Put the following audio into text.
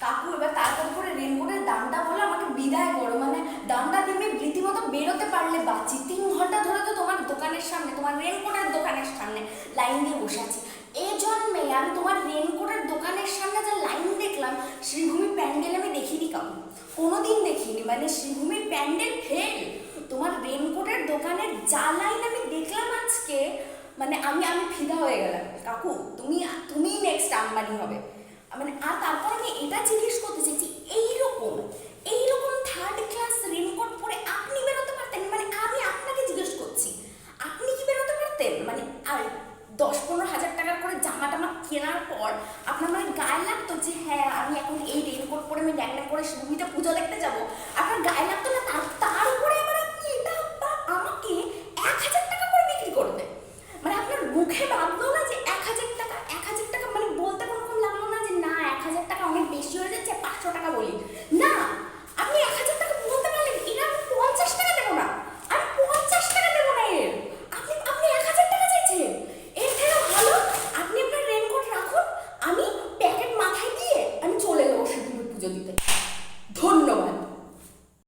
কাকু এবার তাড়াতাড়ি করে রেনকোটের দামটা বলো, আমাকে বিদায় করো, মানে দামটা দিয়ে আমি রীতিমতো বেরোতে পারলে বাঁচি। 3 ঘন্টা ধরে তো তোমার দোকানের সামনে, তোমার রেনকোটের দোকানের সামনে লাইন দিয়ে বসে আছি। এই জন্মে আমি তোমার রেনকোটের দোকানের সামনে যে লাইন দেখলাম, শ্রীভূমি প্যান্ডেল আমি দেখিনি কাকু, কোনোদিন দেখিনি। মানে শ্রীভূমির প্যান্ডেল ফেল, তোমার রেনকোটের দোকানের যা লাইন আমি দেখলাম আজকে, মানে আমি আমি ফিদা হয়ে গেলাম কাকু। তুমি নেক্সট আম্বানি হবে। মানে আর তারপর আমি এটা জিজ্ঞেস করতে চাইছি, এইরকম এইরকম থার্ড ক্লাস রেনকোট পরে আপনি বেরোতে পারতেন? মানে আমি আপনাকে জিজ্ঞেস করছি, আপনি কি বেরোতে পারতেন? মানে আর 10-15 হাজার টাকার করে জামা টামা কেনার পর আপনার মানে গায়ে লাগতো যে হ্যাঁ আমি এখন এই রেনকোট পরে আমি ল্যাংড়া করে শ্রীভূমিতে পুজো দেখতে যাবো? আপনার গায়ে